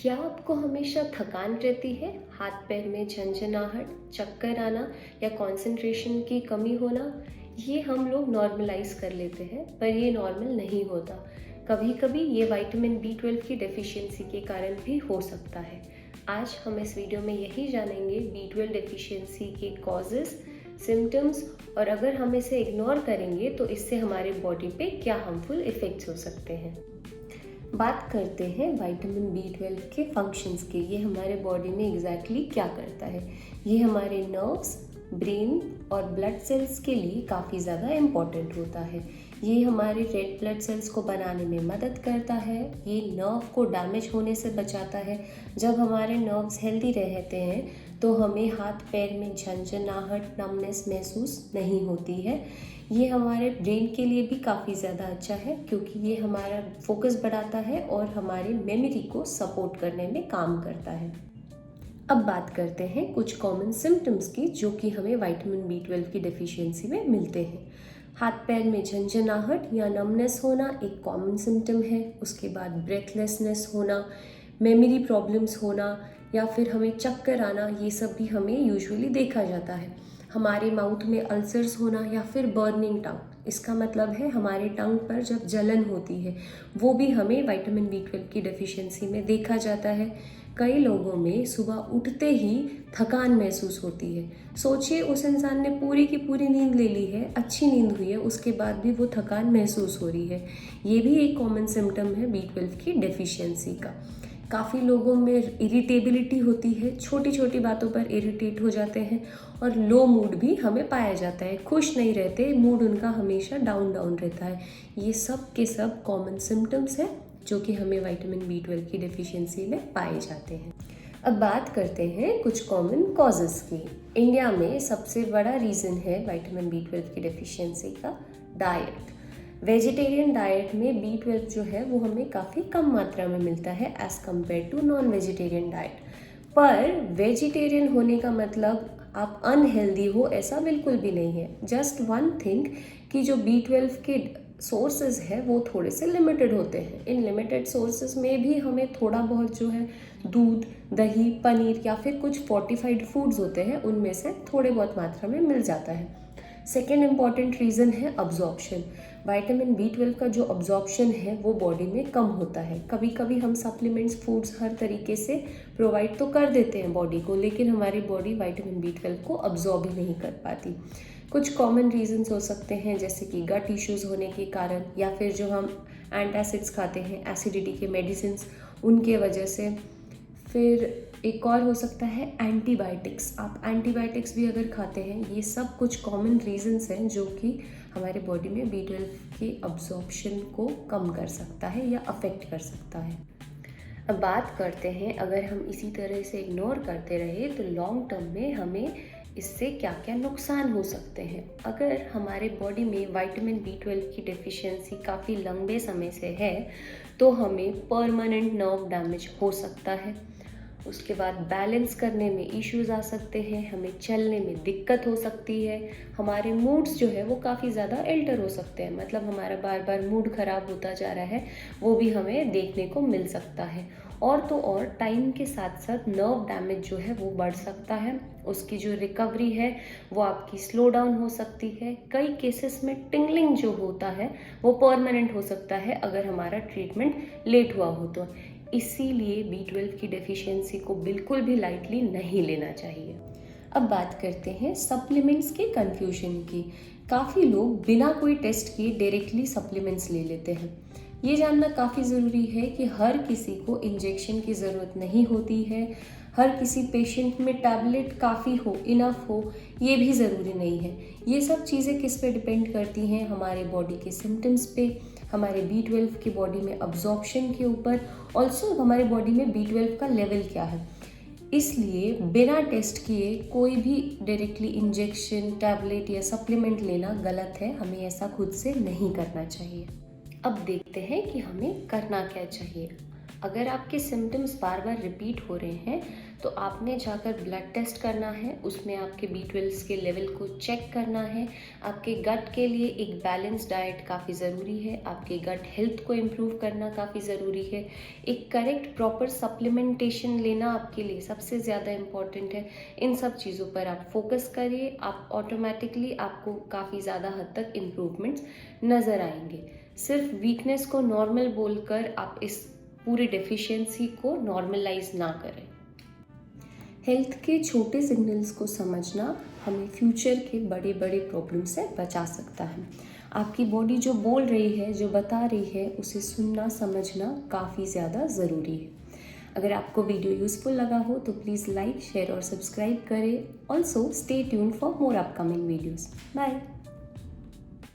क्या आपको हमेशा थकान रहती है, हाथ पैर में झंझनाहट, चक्कर आना या कंसंट्रेशन की कमी होना? ये हम लोग नॉर्मलाइज कर लेते हैं, पर ये नॉर्मल नहीं होता। कभी कभी ये विटामिन B12 की डेफिशिएंसी के कारण भी हो सकता है। आज हम इस वीडियो में यही जानेंगे B12 डेफिशिएंसी के कॉजेस, सिम्टम्स और अगर हम इसे इग्नोर करेंगे तो इससे हमारे बॉडी पे क्या हार्मफुल इफ़ेक्ट्स हो सकते हैं। बात करते हैं विटामिन B12 के फंक्शंस के। ये हमारे बॉडी में एग्जैक्टली क्या करता है। ये हमारे नर्व्स, ब्रेन और ब्लड सेल्स के लिए काफ़ी ज़्यादा इम्पॉर्टेंट होता है। ये हमारे रेड ब्लड सेल्स को बनाने में मदद करता है। ये नर्व को डैमेज होने से बचाता है। जब हमारे नर्व्स हेल्दी रहते हैं तो हमें हाथ पैर में झंझनाहट, नमनेस महसूस नहीं होती है। ये हमारे ब्रेन के लिए भी काफ़ी ज़्यादा अच्छा है क्योंकि ये हमारा फोकस बढ़ाता है और हमारे मेमोरी को सपोर्ट करने में काम करता है। अब बात करते हैं कुछ कॉमन सिम्टम्स की जो कि हमें विटामिन B12 की डेफिशिएंसी में मिलते हैं। हाथ पैर में झंझनाहट या नमनेस होना एक कॉमन सिम्टम है। उसके बाद ब्रेथलेसनेस होना, मेमोरी प्रॉब्लम्स होना या फिर हमें चक्कर आना, ये सब भी हमें यूजुअली देखा जाता है। हमारे माउथ में अल्सर्स होना या फिर बर्निंग टंग, इसका मतलब है हमारे टंग पर जब जलन होती है, वो भी हमें विटामिन B12 की डेफिशिएंसी में देखा जाता है। कई लोगों में सुबह उठते ही थकान महसूस होती है। सोचिए उस इंसान ने पूरी की पूरी नींद ले ली है, अच्छी नींद हुई है, उसके बाद भी वो थकान महसूस हो रही है। ये भी एक कॉमन सिम्टम है B12 की डेफिशिएंसी का। काफ़ी लोगों में इरिटेबिलिटी होती है, छोटी छोटी बातों पर इरिटेट हो जाते हैं और लो मूड भी हमें पाया जाता है। खुश नहीं रहते, मूड उनका हमेशा डाउन डाउन रहता है। ये सब के सब कॉमन सिम्टम्स हैं जो कि हमें विटामिन B12 की डेफिशिएंसी में पाए जाते हैं। अब बात करते हैं कुछ कॉमन कॉजेस की। इंडिया में सबसे बड़ा रीज़न है विटामिन B12 की डेफिशिएंसी का डाइट। वेजिटेरियन डाइट में B12 जो है वो हमें काफ़ी कम मात्रा में मिलता है as compare to non vegetarian diet. पर वेजिटेरियन होने का मतलब आप अनहेल्दी हो, ऐसा बिल्कुल भी नहीं है। जस्ट वन थिंग कि जो B12 के सोर्सेज है वो थोड़े से लिमिटेड होते हैं। इन लिमिटेड सोर्सेज में भी हमें थोड़ा बहुत जो है दूध, दही, पनीर या फिर कुछ फोर्टिफाइड फूड्स होते हैं उनमें से थोड़े बहुत मात्रा में मिल जाता है। सेकेंड इम्पॉर्टेंट रीज़न है अब्जॉर्प्शन। विटामिन B12 का जो अब्जॉर्प्शन है वो बॉडी में कम होता है। कभी कभी हम सप्लीमेंट्स, फूड्स हर तरीके से प्रोवाइड तो कर देते हैं बॉडी को, लेकिन हमारी बॉडी विटामिन B12 को अब्जॉर्ब ही नहीं कर पाती। कुछ कॉमन रीजंस हो सकते हैं जैसे कि गट इश्यूज़ होने के कारण या फिर जो हम एंटासिड्स खाते हैं, एसिडिटी के मेडिसिन, उनके वजह से। फिर एक और हो सकता है एंटीबायोटिक्स। आप एंटीबायोटिक्स भी अगर खाते हैं, ये सब कुछ कॉमन रीजंस हैं जो कि हमारे बॉडी में B12 के अब्जॉर्प्शन को कम कर सकता है या अफेक्ट कर सकता है। अब बात करते हैं अगर हम इसी तरह से इग्नोर करते रहे तो लॉन्ग टर्म में हमें इससे क्या क्या नुकसान हो सकते हैं। अगर हमारे बॉडी में विटामिन B12 की डेफिशिएंसी काफ़ी लंबे समय से है तो हमें परमानेंट नर्व डैमेज हो सकता है। उसके बाद बैलेंस करने में इश्यूज आ सकते हैं, हमें चलने में दिक्कत हो सकती है, हमारे मूड्स जो है वो काफ़ी ज़्यादा एल्टर हो सकते हैं, मतलब हमारा बार बार मूड ख़राब होता जा रहा है, वो भी हमें देखने को मिल सकता है। और तो और टाइम के साथ साथ नर्व डैमेज जो है वो बढ़ सकता है। उसकी जो रिकवरी है वो आपकी स्लो डाउन हो सकती है। कई केसेस में टिंगलिंग जो होता है वो परमानेंट हो सकता है अगर हमारा ट्रीटमेंट लेट हुआ हो तो। इसीलिए B12 की डेफिशिएंसी को बिल्कुल भी लाइटली नहीं लेना चाहिए। अब बात करते हैं सप्लीमेंट्स के कन्फ्यूजन की। काफ़ी लोग बिना कोई टेस्ट किए डायरेक्टली सप्लीमेंट्स ले लेते हैं। ये जानना काफ़ी ज़रूरी है कि हर किसी को इंजेक्शन की ज़रूरत नहीं होती है। हर किसी पेशेंट में टैबलेट काफ़ी हो, इनफ हो, ये भी ज़रूरी नहीं है। ये सब चीज़ें किस पे डिपेंड करती हैं? हमारे बॉडी के सिम्टम्स पे, हमारे B12 की बॉडी में अब्जॉर्प्शन के ऊपर, ऑल्सो हमारे बॉडी में B12 का लेवल क्या है। इसलिए बिना टेस्ट किए कोई भी डायरेक्टली इंजेक्शन, टैबलेट या सप्लीमेंट लेना गलत है। हमें ऐसा खुद से नहीं करना चाहिए। अब देखते हैं कि हमें करना क्या चाहिए। अगर आपके सिम्टम्स बार बार रिपीट हो रहे हैं तो आपने जाकर ब्लड टेस्ट करना है, उसमें आपके B12 के लेवल को चेक करना है। आपके गट के लिए एक बैलेंस डाइट काफ़ी ज़रूरी है, आपके गट हेल्थ को इम्प्रूव करना काफ़ी ज़रूरी है। एक करेक्ट प्रॉपर सप्लीमेंटेशन लेना आपके लिए सबसे ज़्यादा इम्पॉर्टेंट है। इन सब चीज़ों पर आप फोकस करिए, आप ऑटोमेटिकली आपको काफ़ी ज़्यादा हद तक इम्प्रूवमेंट्स नज़र आएंगे। सिर्फ वीकनेस को नॉर्मल बोलकर आप इस पूरी डेफिशिएंसी को नॉर्मलाइज ना करें। हेल्थ के छोटे सिग्नल्स को समझना हमें फ्यूचर के बड़े बड़े प्रॉब्लम से बचा सकता है। आपकी बॉडी जो बोल रही है, जो बता रही है, उसे सुनना समझना काफ़ी ज़्यादा ज़रूरी है। अगर आपको वीडियो यूज़फुल लगा हो तो प्लीज़ लाइक, शेयर और सब्सक्राइब करें। Also stay tuned for more upcoming videos. Bye.